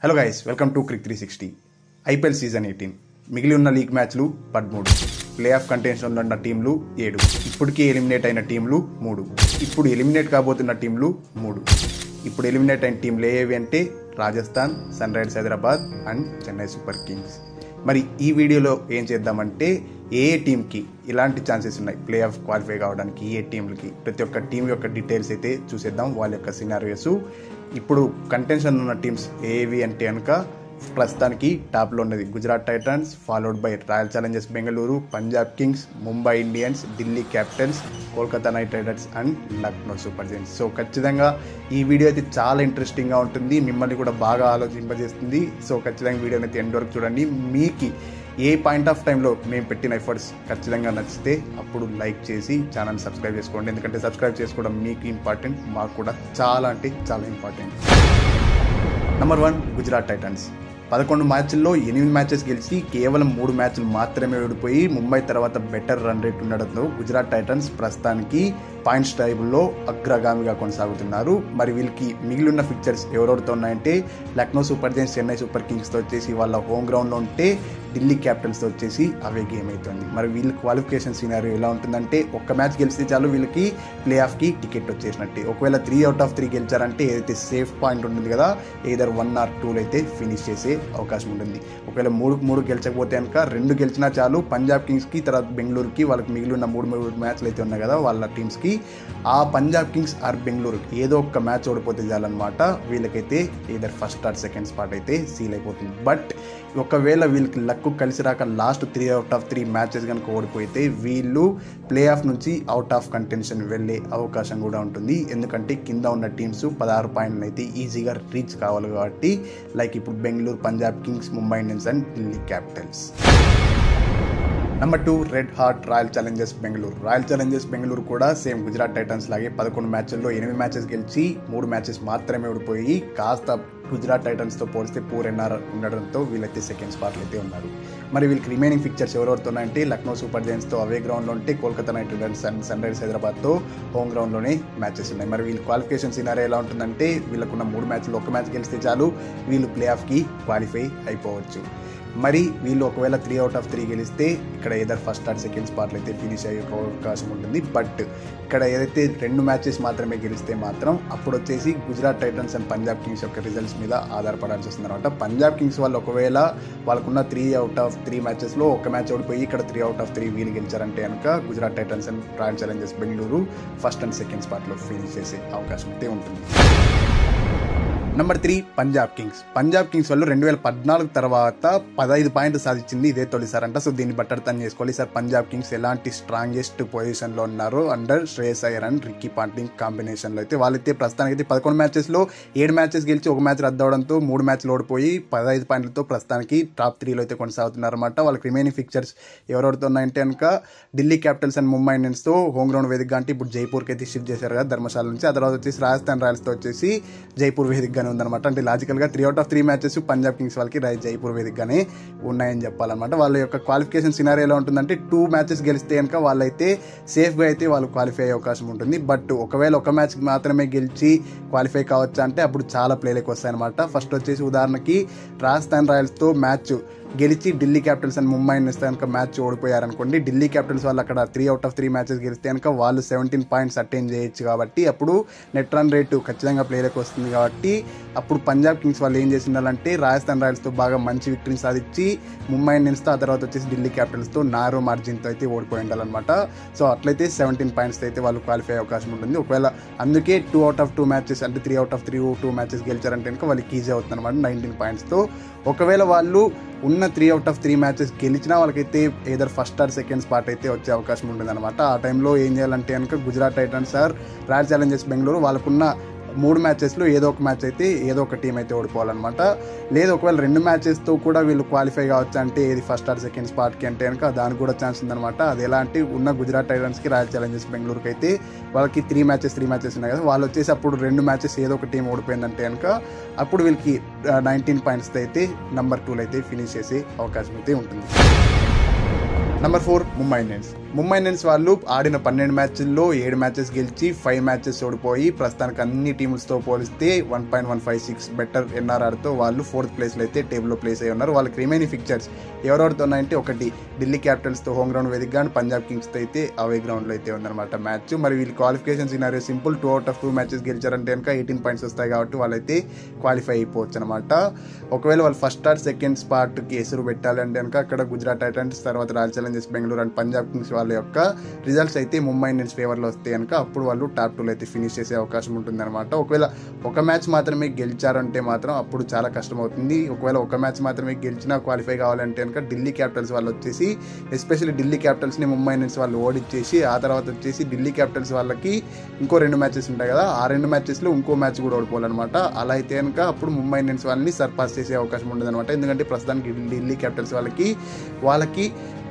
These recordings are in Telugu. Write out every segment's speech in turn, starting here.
Hello guys, welcome to Crick 360. IPL season 18 మిగిలి ఉన్న లీగ్ మ్యాచ్లు 13, ప్లే ఆఫ్ కంటెన్షన్లో ఉన్న టీంలు 7, ఇప్పటికీ ఎలిమినేట్ అయిన టీంలు 3, ఇప్పుడు ఎలిమినేట్ కాబోతున్న టీంలు 3. ఇప్పుడు ఎలిమినేట్ అయిన టీంలు ఏవి అంటే Rajasthan, Sunrisers Hyderabad and Chennai Super Kings. మరి ఈ వీడియోలో ఏం చేద్దామంటే ఏ టీంకి ఇలాంటి ఛాన్సెస్ ఉన్నాయి ప్లే ఆఫ్ క్వాలిఫై కావడానికి, ఏ టీంలకి ప్రతి ఒక్క టీం యొక్క డీటెయిల్స్ అయితే చూసేద్దాం, వాళ్ళ యొక్క సినారియోస్. ఇప్పుడు కంటెన్షన్ ఉన్న టీమ్స్ ఏవి అంటే కనుక ప్రస్తుతానికి టాప్లో ఉన్నది Gujarat Titans, followed by royal Challengers Bengaluru, Punjab Kings, Mumbai Indians, Delhi Capitals, Kolkata knight riders and Lucknow super Giants. So ఖచ్చితంగా ఈ వీడియో అయితే చాలా ఇంట్రెస్టింగ్గా ఉంటుంది, మిమ్మల్ని కూడా బాగా ఆలోచింపజేస్తుంది. సో ఖచ్చితంగా వీడియోని అయితే ఎండ్ వరకు చూడండి. మీకు ఏ పాయింట్ ఆఫ్ టైంలో మేము పెట్టిన ఎఫర్ట్స్ ఖచ్చితంగా నచ్చితే అప్పుడు లైక్ చేసి ఛానల్ సబ్స్క్రైబ్ చేసుకోండి. ఎందుకంటే సబ్స్క్రైబ్ చేసుకోవడం మీకు ఇంపార్టెంట్, మాకు కూడా చాలా అంటే చాలా ఇంపార్టెంట్. Number 1 Gujarat Titans. 11 మ్యాచ్ల్లో 8 మ్యాచెస్ గెలిచి కేవలం 3 మ్యాచ్లు మాత్రమే ఓడిపోయి ముంబై తర్వాత బెటర్ రన్ రేట్ ఉండడంతో గుజరాత్ టైటన్స్ ప్రస్తుతానికి పాయింట్స్ టేబుల్లో అగ్రగామిగా కొనసాగుతున్నారు. మరి వీళ్ళకి మిగిలిన ఫిక్చర్స్ ఎవరెవరితో ఉన్నాయంటే Lucknow super giants, Chennai super కింగ్స్తో వచ్చేసి వాళ్ళ హోమ్ గ్రౌండ్లో ఉంటే, ఢిల్లీ క్యాపిటల్స్తో వచ్చేసి అవే గేమ్ అవుతుంది. మరి వీళ్ళ క్వాలిఫికేషన్ సినారియో ఎలా ఉంటుందంటే ఒక్క మ్యాచ్ గెలిస్తే చాలు వీళ్ళకి ప్లే ఆఫ్కి టికెట్ వచ్చేసినట్టే. ఒకవేళ 3 out of 3 గెలిచారంటే ఏదైతే సేఫ్ పాయింట్ ఉంటుంది కదా, ఏదర్ 1 or 2 అయితే ఫినిష్ చేసే అవకాశం ఉంటుంది. ఒకవేళ 3 గెలిచకపోతే కనుక 2 గెలిచినా చాలు పంజాబ్ కింగ్స్కి, తర్వాత బెంగళూరుకి, వాళ్ళకి మిగిలిన 3 మ్యాచ్లు అయితే ఉన్నాయి కదా వాళ్ళ టీమ్స్కి, ఆ పంజాబ్ కింగ్స్ ఆర్ బెంగళూరుకి ఏదో ఒక్క మ్యాచ్ ఓడిపోతే చాలన్నమాట వీళ్ళకైతే either first or second spot అయితే సీల్ అయిపోతుంది. బట్ ఒకవేళ వీళ్ళకి లక్ కలిసి రాక లాస్ట్ 3 out of 3 మ్యాచెస్ కనుక ఓడిపోతే వీళ్ళు ప్లే ఆఫ్ నుంచి అవుట్ ఆఫ్ కంటెన్షన్ వెళ్ళే అవకాశం కూడా ఉంటుంది. ఎందుకంటే కింద ఉన్న టీమ్స్ 16 పాయింట్లు అయితే ఈజీగా రీచ్ కావాలి కాబట్టి, లైక్ ఇప్పుడు Bengaluru, Punjab Kings, Mumbai Indians and Delhi Capitals. Number 2 red heart royal Challengers Bengaluru. Royal Challengers Bengaluru కూడా సేమ్ గుజరాత్ టైటన్స్ లాగే 11 మ్యాచ్ల్లో 8 మ్యాచెస్ గెలిచి 3 మ్యాచెస్ మాత్రమే ఓడిపోయి కాస్త గుజరాత్ టైటన్స్తో పోలిస్తే పూర్ ఎన్ఆర్ ఉండడంతో వీళ్ళైతే సెకండ్ స్పాట్లో అయితే ఉన్నారు. మరి వీళ్ళకి రిమైనింగ్ ఫిక్చర్స్ ఎవరెవరితో ఉన్నాయంటే లక్నో సూపర్ జైంట్స్తో అవే గ్రౌండ్లో ఉంటే, Kolkata knight riders and sun risers హైదరాబాద్తో హోమ్ గ్రౌండ్లోనే మ్యాచెస్ ఉన్నాయి. మరి వీళ్ళ క్వాలిఫికేషన్ సినారియో ఎలా ఉంటుందంటే వీళ్ళకున్న 3 మ్యాచ్లు 1 మ్యాచ్ గెలిస్తే చాలు వీళ్ళు ప్లే ఆఫ్కి క్వాలిఫై అయిపోవచ్చు. మరి వీళ్ళు ఒకవేళ 3 out of 3 గెలిస్తే ఇక్కడ ఏదర్ ఫస్ట్ ఆర్ సెకండ్ స్పాట్లో అయితే ఫినిష్ అయ్యే అవకాశం ఉంటుంది. బట్ ఇక్కడ ఏదైతే 2 మ్యాచెస్ మాత్రమే గెలిస్తే మాత్రం అప్పుడు వచ్చేసి Gujarat Titans and Punjab Kings యొక్క రిజల్ట్స్ మీద ఆధారపడాల్సి వస్తుంది అనమాట. పంజాబ్ కింగ్స్ వాళ్ళు ఒకవేళ వాళ్ళకున్న 3 out of 3 మ్యాచెస్లో 1 మ్యాచ్ ఓడిపోయి ఇక్కడ 3 out of 3 వీళ్ళు గెలిచారంటే కనుక Gujarat Titans and royal Challengers Bengaluru first and second స్పాట్లో ఫినిష్ చేసే అవకాశం అయితే ఉంటుంది. Number 3 Punjab Kings. Punjab Kings వాళ్ళు 2014 తర్వాత 15 పాయింట్లు సాధించింది ఇదే తొలిసారంట. సో దీన్ని బట్టి అర్థం చేసుకోవాలి సార్ పంజాబ్ కింగ్స్ ఎలాంటి స్ట్రాంగెస్ట్ పొజిషన్లో ఉన్నారు under Shreyas Iyer and Ricky Ponting కాంబినేషన్లో. అయితే వాళ్ళైతే ప్రస్తుతానికి అయితే 11 మ్యాచెస్లో 7 మ్యాచెస్ గెలిచి 1 మ్యాచ్ రద్దవడంతో 3 మ్యాచ్లు ఓడిపోయి 15 పాయింట్లతో ప్రస్తుతానికి టాప్ 3లో అయితే కొనసాగుతున్నారు అనమాట. వాళ్ళకి రిమైనింగ్ ఫిక్చర్స్ ఎవరెవరితో ఉన్నాయంటే కనుక ఢిల్లీ క్యాపిటల్స్ అండ్ ముంబై ఇండియన్స్తో హోమ్ గ్రౌండ్ వేదికగా అంటే ఇప్పుడు జైపూర్కి అయితే షిఫ్ట్ చేశారు కదా ధర్మశాల నుంచి. ఆ తర్వాత వచ్చేసి రాజస్థాన్ రాయల్స్తో వచ్చేసి జైపూర్ వేదికగా ఉందన్నమాట. అంటే లాజికల్గా 3 out of 3 matches Punjab Kings వాళ్ళకి జైపూర్ వేదికగానే ఉన్నాయని చెప్పాలన్నమాట. వాళ్ళ యొక్క క్వాలిఫికేషన్ సినారియో ఎలా ఉంటుందంటే 2 మ్యాచెస్ గెలిస్తే కనుక వాళ్ళైతే సేఫ్గా అయితే వాళ్ళు క్వాలిఫై అయ్యే అవకాశం ఉంటుంది. బట్ ఒకవేళ 1 మ్యాచ్ మాత్రమే గెలిచి క్వాలిఫై కావచ్చా అంటే అప్పుడు చాలా ప్లేలకు వస్తాయన్నమాట. ఫస్ట్ వచ్చేసి ఉదాహరణకి రాజస్థాన్ రాయల్స్తో మ్యాచ్ గెలిచి Delhi capitals and Mumbai Indians కనుక మ్యాచ్ ఓడిపోయారనుకోండి, ఢిల్లీ క్యాపిటల్స్ వాళ్ళు అక్కడ 3 out of 3 మ్యాచెస్ గెలిస్తే కనుక వాళ్ళు 17 పాయింట్స్ అటైన్ చేయొచ్చు కాబట్టి అప్పుడు నెట్ రన్ రేటు ఖచ్చితంగా ప్లేలకు వస్తుంది. కాబట్టి అప్పుడు పంజాబ్ కింగ్స్ వాళ్ళు ఏం చేసిండాలంటే రాజస్థాన్ రాయల్స్తో బాగా మంచి విక్టరీని సాధించి ముంబై ఇండియన్స్తో, ఆ తర్వాత వచ్చేసి ఢిల్లీ క్యాపిటల్స్తో నారో మార్జిన్తో అయితే ఓడిపోయి ఉండాలన్నమాట. సో అట్లయితే 17 పాయింట్స్ అయితే వాళ్ళు క్వాలిఫై అయ్యే అవకాశం ఉంటుంది. ఒకవేళ అందుకే 2 out of 2 మ్యాచెస్ అంటే 3 out of 2 మ్యాచెస్ గెలిచారంటే కనుక వాళ్ళకి ఈజీ అవుతుంది అనమాట 19 పాయింట్స్తో. ఒకవేళ వాళ్ళు ఉన్న 3 out of 3 మ్యాచెస్ గెలిచినా వాళ్ళకైతే either first or second spot అయితే వచ్చే అవకాశం ఉంటుంది అనమాట. ఆ టైంలో ఏం చేయాలంటే కనుక Gujarat Titans or Royal Challengers Bengaluru వాళ్ళకున్న 3 మ్యాచెస్లో ఏదో ఒక మ్యాచ్ అయితే ఏదో ఒక టీం అయితే ఓడిపోవాలన్నమాట. లేదు ఒకవేళ 2 మ్యాచెస్తో కూడా వీళ్ళు క్వాలిఫై కావచ్చు అంటే ఏది ఫస్ట్ ఆర్ సెకండ్ స్పాట్కి అంటే కనుక దానికి కూడా ఛాన్స్ ఉందన్నమాట. అది ఎలా అంటే ఉన్న గుజరాత్ టైటన్స్కి, రాయల్ ఛాలెంజర్స్ బెంగళూరుకి అయితే వాళ్ళకి 3 మ్యాచెస్ ఉన్నాయి కదా, వాళ్ళు వచ్చేసి అప్పుడు 2 మ్యాచెస్ ఏదో ఒక టీం ఓడిపోయిందంటే కనుక అప్పుడు వీళ్ళకి 19 పాయింట్స్తో అయితే నెంబర్ 2లో అయితే ఫినిష్ చేసే అవకాశం అయితే ఉంటుంది. Number 4 Mumbai Indians. Mumbai Indians వాళ్ళు ఆడిన 12 మ్యాచ్ల్లో 7 మ్యాచెస్ గెలిచి 5 మ్యాచెస్ ఓడిపోయి ప్రస్తుతానికి అన్ని టీమ్స్తో పోలిస్తే 1.156 బెటర్ ఎన్ఆర్ఆర్తో వాళ్ళు 4th ప్లేస్లో అయితే టేబుల్లో ప్లేస్ అయ్యి ఉన్నారు. వాళ్ళకి రిమైనింగ్ ఫిక్చర్స్ ఎవరెవరితో ఉన్నాయంటే ఒకటి ఢిల్లీ క్యాపిటల్స్తో హోమ్ గ్రౌండ్ వేదికగా పంజాబ్ కింగ్స్తో అయితే అవే గ్రౌండ్లో అయితే ఉందన్నమాట మ్యాచ్. మరి వీళ్ళు qualification scenario simple, 2 out of 2 matches గెలిచారంటే కనుక 18 పాయింట్స్ వస్తాయి కాబట్టి వాళ్ళైతే క్వాలిఫై అయిపోవచ్చు అనమాట. ఒకవేళ వాళ్ళు ఫస్ట్ ఆర్ సెకండ్ స్పాట్కి ఎసురు పెట్టాలి అంటే కనుక అక్కడ గుజరాత్ టైటన్స్, తర్వాత royal Challengers Bengaluru and Punjab Kings వాళ్ళ యొక్క రిజల్ట్స్ అయితే ముంబై ఇండియన్స్ ఫేవర్లో వస్తే కనుక అప్పుడు వాళ్ళు టాప్ 2లో అయితే ఫినిష్ చేసే అవకాశం ఉంటుందన్నమాట. ఒకవేళ ఒక మ్యాచ్ మాత్రమే గెలిచారంటే మాత్రం అప్పుడు చాలా కష్టం అవుతుంది. ఒకవేళ ఒక మ్యాచ్ మాత్రమే గెలిచినా క్వాలిఫై కావాలంటే కనుక ఢిల్లీ క్యాపిటల్స్ వాళ్ళు వచ్చేసి ఎస్పెషల్లీ ఢిల్లీ క్యాపిటల్స్ని ముంబై ఇండియన్స్ వాళ్ళు ఓడిచ్చేసి ఆ తర్వాత వచ్చేసి ఢిల్లీ క్యాపిటల్స్ వాళ్ళకి ఇంకో 2 మ్యాచెస్ ఉంటాయి కదా, ఆ 2 మ్యాచెస్లో ఇంకో మ్యాచ్ కూడా ఓడిపోవాలన్నమాట. అలా అయితే కనుక అప్పుడు ముంబై ఇండియన్స్ వాళ్ళని సర్పాస్ చేసే అవకాశం ఉండదన్నమాట. ఎందుకంటే ప్రస్తుతానికి ఢిల్లీ క్యాపిటల్స్ వాళ్ళకి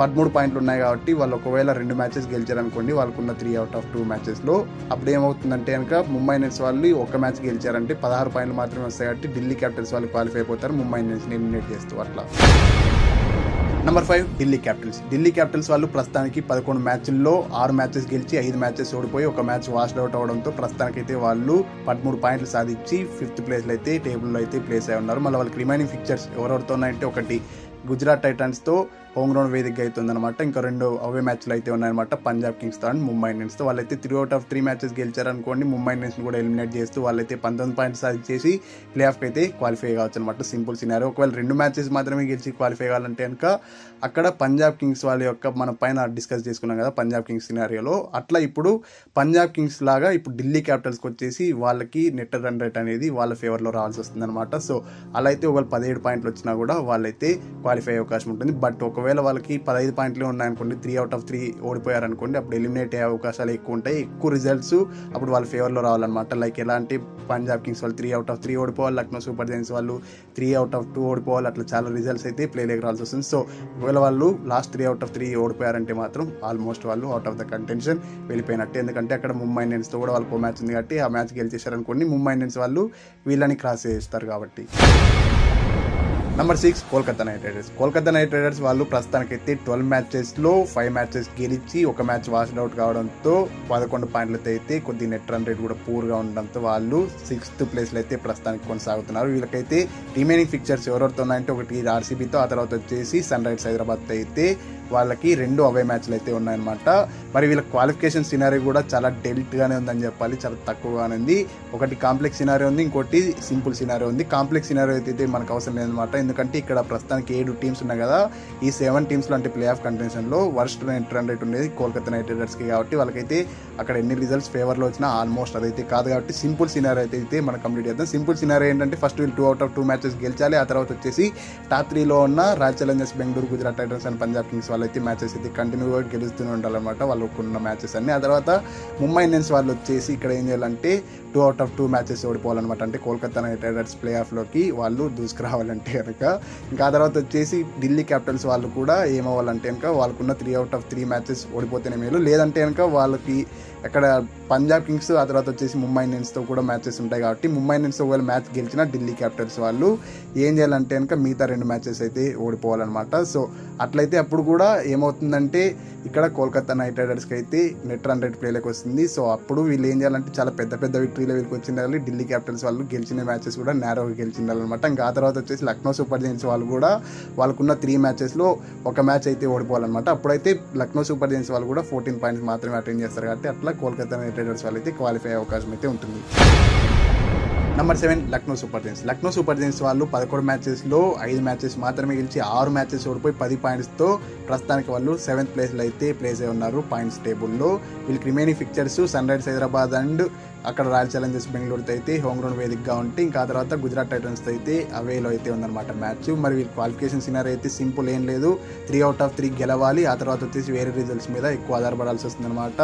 13 పాయింట్లు ఉన్నాయి కాబట్టి వాళ్ళు ఒకవేళ 2 మ్యాచెస్ గెలిచారనుకోండి, వాళ్ళకున్న 3 out of 2 మ్యాచెస్లో అప్పుడు ఏమవుతుందంటే కనుక ముంబై ఇండియన్స్ వాళ్ళు ఒక మ్యాచ్ గెలిచారంటే 16 పాయింట్లు మాత్రమే వస్తాయి కాబట్టి ఢిల్లీ క్యాపిటల్స్ వాళ్ళు క్వాలిఫై అయిపోతారు, ముంబై ఇండియన్స్ని ఎలిమినేట్ చేస్తూ అట్లా. Number 5 Delhi Capitals. Delhi Capitals వాళ్ళు ప్రస్తుతానికి 11 మ్యాచ్ల్లో 6 మ్యాచెస్ గెలిచి 5 మ్యాచెస్ ఓడిపోయి ఒక మ్యాచ్ వాష్డ్ అవుట్ అవడంతో ప్రస్తుతానికైతే వాళ్ళు 13 పాయింట్లు సాధించి 5th ప్లేస్లో అయితే టేబుల్లో అయితే ప్లేస్ అయి ఉన్నారు. మళ్ళీ వాళ్ళకి రిమైనింగ్ ఫిక్చర్స్ ఎవరెవరితో ఉన్నాయంటే ఒకటి గుజరాత్ టైటన్స్తో హోమ్ గ్రౌండ్ వేదికగా అవుతుందన్నమాట. ఇంకా 2 అవే మ్యాచ్లు అయితే ఉన్నాయన్నమాట పంజాబ్ కింగ్స్తో అండ్ ముంబై ఇండియన్స్తో. వాళ్ళైతే 3 out of 3 మ్యాచెస్ గెలిచారనుకోండి, ముంబై ఇండియన్స్ని కూడా ఎలిమినేట్ చేస్తూ వాళ్ళైతే 19 పాయింట్స్ సాధించేసి ప్లే ఆఫ్కి అయితే క్వాలిఫై కావచ్చు అనమాట. Simple scenario. ఒకవేళ 2 మ్యాచెస్ మాత్రమే గెలిచి క్వాలిఫై కావాలంటే కనుక అక్కడ పంజాబ్ కింగ్స్ వాళ్ళ యొక్క మన పైన డిస్కస్ చేసుకున్నాం కదా పంజాబ్ కింగ్స్ సినారియోలో, అట్లా ఇప్పుడు పంజాబ్ కింగ్స్ లాగా ఇప్పుడు ఢిల్లీ క్యాపిటల్స్కి వచ్చేసి వాళ్ళకి నెట్ రన్ రేట్ అనేది వాళ్ళ ఫేవర్లో రావాల్సి వస్తుంది అనమాట. సో అలా అయితే ఒకవేళ 17 పాయింట్లు వచ్చినా కూడా వాళ్ళైతే క్వాలిఫై అయ్యే అవకాశం ఉంటుంది. బట్ ఒకవేళ వాళ్ళకి 15 పాయింట్లే ఉన్నాయనుకోండి, 3 out of 3 ఓడిపోయారనుకోండి, అప్పుడు ఎలిమినేట్ అయ్యే అవకాశాలు ఎక్కువ ఉంటాయి. ఎక్కువ రిజల్ట్స్ అప్పుడు వాళ్ళ ఫేవర్లో రావాలన్నమాట. లైక్ ఎలా అంటే పంజాబ్ కింగ్స్ వాళ్ళు 3 out of 3 ఓడిపోవాలి, లక్నో సూపర్ జైంట్స్ వాళ్ళు 3 out of 2 ఓడిపోవాలి, అట్లా చాలా రిజల్ట్స్ అయితే ప్లేలోకి రావాల్సి వస్తుంది. సో ఒకవేళ వాళ్ళు లాస్ట్ 3 out of 3 ఓడిపోయారంటే మాత్రం ఆల్మోస్ట్ వాళ్ళు అవుట్ ఆఫ్ ద కంటెన్షన్ వెళ్ళిపోయినట్టే. ఎందుకంటే అక్కడ ముంబై ఇండియన్స్తో కూడా వాళ్ళకు మ్యాచ్ ఉంది కాబట్టి ఆ మ్యాచ్ గెలిచేశారనుకోండి, ముంబై ఇండియన్స్ వాళ్ళు వీళ్ళని క్రాస్ చేస్తారు కాబట్టి. Number 6 Kolkata knight riders. Kolkata knight riders వాళ్ళు ప్రస్తుతానికైతే 12 మ్యాచెస్లో 5 మ్యాచెస్ గెలిచి ఒక మ్యాచ్ వాష్డ్ అవుట్ కావడంతో 11 పాయింట్లతో అయితే కొద్ది నెట్ రన్ రేట్ కూడా పూర్గా ఉండడంతో వాళ్ళు 6th ప్లేస్లో అయితే ప్రస్తుతానికి కొనసాగుతున్నారు. వీళ్ళకైతే రిమైనింగ్ ఫిక్చర్స్ ఎవరెవరితో ఉన్నాయంటే ఒకటి ఆర్సీబీతో, ఆ తర్వాత వచ్చేసి సన్ రైజర్స్ హైదరాబాద్తో అయితే వాళ్ళకి 2 అవే మ్యాచ్లు అయితే ఉన్నాయన్నమాట. మరి వీళ్ళ క్వాలిఫికేషన్ సినారియో కూడా చాలా డెల్ట్గానే ఉందని చెప్పాలి, చాలా తక్కువగానే ఉంది. ఒకటి కాంప్లెక్స్ సినారియో ఉంది, ఇంకోటి సింపుల్ సినారియో ఉంది. కాంప్లెక్స్ సినారియో అయితే మనకు అవసరం లేదన్నమాట, ఎందుకంటే ఇక్కడ ప్రస్తుతానికి 7 టీమ్స్ ఉన్నాయి కదా, ఈ 7 టీమ్స్లో అంటే ప్లే ఆఫ్ కంటెన్షన్లో వర్స్ట్ నెట్ రన్ రేట్ ఉండేది కోల్కతా నైట్ రైడర్స్కి కాబట్టి వాళ్ళకైతే అక్కడ ఎన్ని రిజల్ట్స్ ఫేవర్లో వచ్చినా ఆల్మోస్ట్ అదైతే కాదు కాబట్టి సింపుల్ సినారియో అయితే మనం కంప్లీట్ చేద్దాం. సింపుల్ సినారియో ఏంటంటే ఫస్ట్ వీళ్ళు 2 out of 2 మ్యాచెస్ గెలిచాలి, ఆ తర్వాత వచ్చేసి టాప్ 3లో ఉన్న royal Challengers Bengaluru, Gujarat Titans and Punjab Kings అయితే మ్యాచెస్ అయితే కంటిన్యూగా గెలుస్తూనే ఉండాలన్నమాట వాళ్ళకున్న మ్యాచెస్ అన్ని. ఆ తర్వాత ముంబై ఇండియన్స్ వాళ్ళు వచ్చేసి ఇక్కడ ఏం చేయాలంటే 2 out of 2 మ్యాచెస్ ఓడిపోవాలన్నమాట. అంటే కోల్కతా నైట్ రైడర్స్ ప్లే ఆఫ్లోకి వాళ్ళు దూసుకురావాలంటే కనుక. ఇంకా ఆ తర్వాత వచ్చేసి ఢిల్లీ క్యాపిటల్స్ వాళ్ళు కూడా ఏమవ్వాలంటే కనుక వాళ్ళకున్న 3 out of 3 మ్యాచెస్ ఓడిపోతేనే మేలు, లేదంటే కనుక వాళ్ళకి అక్కడ పంజాబ్ కింగ్స్ ఆ తర్వాత వచ్చేసి ముంబై ఇండియన్స్తో కూడా మ్యాచెస్ ఉంటాయి కాబట్టి ముంబై ఇండియన్స్ ఒకవేళ మ్యాచ్ గెలిచిన ఢిల్లీ క్యాపిటల్స్ వాళ్ళు ఏం చేయాలంటే కనుక మిగతా 2 మ్యాచెస్ అయితే ఓడిపోవాలన్నమాట. సో అట్లయితే అప్పుడు కూడా ఏమవుతుందంటే ఇక్కడ కోల్కతా నైట్ రైడర్స్కి అయితే నెట్ రన్ రేట్ ప్లేలోకి వస్తుంది. సో అప్పుడు వీళ్ళు ఏం చేయాలంటే చాలా పెద్ద పెద్ద విక్టరీలో వీళ్ళకి వచ్చిండాలి. ఢిల్లీ క్యాపిటల్స్ వాళ్ళు గెలిచిన మ్యాచెస్ కూడా నేరోగా గెలిచిండాలన్నమాట. ఇంకా ఆ తర్వాత వచ్చేసి లక్నో సూపర్ జైంట్స్ వాళ్ళు కూడా వాళ్ళకున్న 3 మ్యాచెస్లో ఒక మ్యాచ్ అయితే ఓడిపోవాలన్నమాట. అప్పుడైతే లక్నో సూపర్ జైంట్స్ వాళ్ళు కూడా 14 పాయింట్స్ మాత్రమే అటెండ్ చేస్తారు కాబట్టి అట్లా కోల్కతా నైట్ రైడర్స్ వాళ్ళు అయితే క్వాలిఫై అయ్యే అవకాశం అయితే ఉంటుంది. Number 7 Lucknow super Giants. Lucknow super giants వాళ్ళు 11 మ్యాచెస్లో 5 మ్యాచెస్ మాత్రమే గెలిచి 6 మ్యాచెస్ ఓడిపోయి 10 పాయింట్స్తో ప్రస్తుతానికి వాళ్ళు 7th ప్లేస్లో అయితే ప్లేస్ అయి ఉన్నారు పాయింట్స్ టేబుల్లో. వీళ్ళకి remaining fixtures Sunrisers Hyderabad and అక్కడ రాయల్ ఛాలెంజర్స్ బెంగళూరుతో అయితే హోమ్ గ్రౌండ్ వేదికగా ఉంటే, ఇంకా ఆ తర్వాత గుజరాత్ టైటన్స్తో అయితే అవేలో అయితే ఉందన్నమాట మ్యాచ్. మరి వీళ్ళ క్వాలిఫికేషన్ సినారీ అయితే సింపుల్ ఏం లేదు, 3 out of 3 గెలవాలి, ఆ తర్వాత వచ్చేసి వేరే రిజల్ట్స్ మీద ఎక్కువ ఆధారపడాల్సి వస్తుందన్నమాట.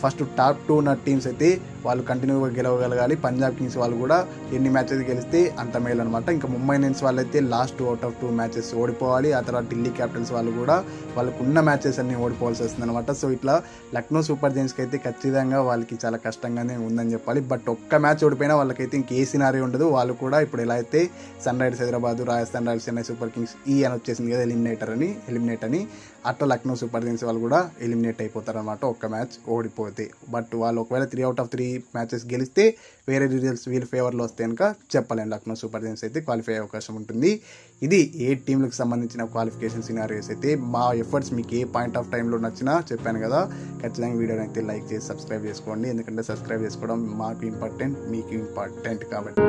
ఫస్ట్ టాప్ 2 ఉన్న టీమ్స్ అయితే వాళ్ళు కంటిన్యూగా గెలవగలగాలి. పంజాబ్ కింగ్స్ వాళ్ళు కూడా ఎన్ని మ్యాచెస్ గెలిస్తే అంత మేలు అనమాట. ఇంకా ముంబై ఇండియన్స్ వాళ్ళు అయితే లాస్ట్ 2 out of 2 మ్యాచెస్ ఓడిపోవాలి. ఆ తర్వాత ఢిల్లీ క్యాపిటల్స్ వాళ్ళు కూడా వాళ్ళకు ఉన్న మ్యాచెస్ అన్ని ఓడిపోవాల్సి వస్తుంది అనమాట. సో ఇట్లా లక్నో సూపర్ జైంట్స్కి అయితే ఖచ్చితంగా వాళ్ళకి చాలా కష్టంగానే ఉందని చెప్పాలి. బట్ ఒక్క మ్యాచ్ ఓడిపోయినా వాళ్ళకైతే ఇంకే సినారీ ఉండదు. వాళ్ళు కూడా ఇప్పుడు ఎలా అయితే Sunrisers Hyderabad, Rajasthan Royals, Chennai Super Kings అని వచ్చేసింది కదా ఎలిమినేట్ అని, అట్లా లక్నో సూపర్ జైంట్స్ వాళ్ళు కూడా ఎలిమినేట్ అయిపోతారు అనమాట ఒక్క మ్యాచ్ ఓడిపోతే. బట్ వాళ్ళు ఒకవేళ 3 out of 3 మ్యాచెస్ గెలిస్తే వేరే రిజల్ట్స్ వీళ్ళ ఫేవర్లో వస్తే కనుక చెప్పలేము, లక్నో సూపర్ జైంట్స్ అయితే క్వాలిఫై అయ్యే అవకాశం ఉంటుంది. ఇది 8 టీంలకు సంబంధించిన క్వాలిఫికేషన్ సినారియోస్ అయితే. మా ఎఫర్ట్స్ మీకు ఏ పాయింట్ ఆఫ్ టైంలో నచ్చినా చెప్పాను కదా, ఖచ్చితంగా వీడియోని అయితే లైక్ చేసి సబ్స్క్రైబ్ చేసుకోండి. ఎందుకంటే సబ్స్క్రైబ్ చేసుకోవడం మాకు ఇంపార్టెంట్, మీకు ఇంపార్టెంట్ కాబట్టి.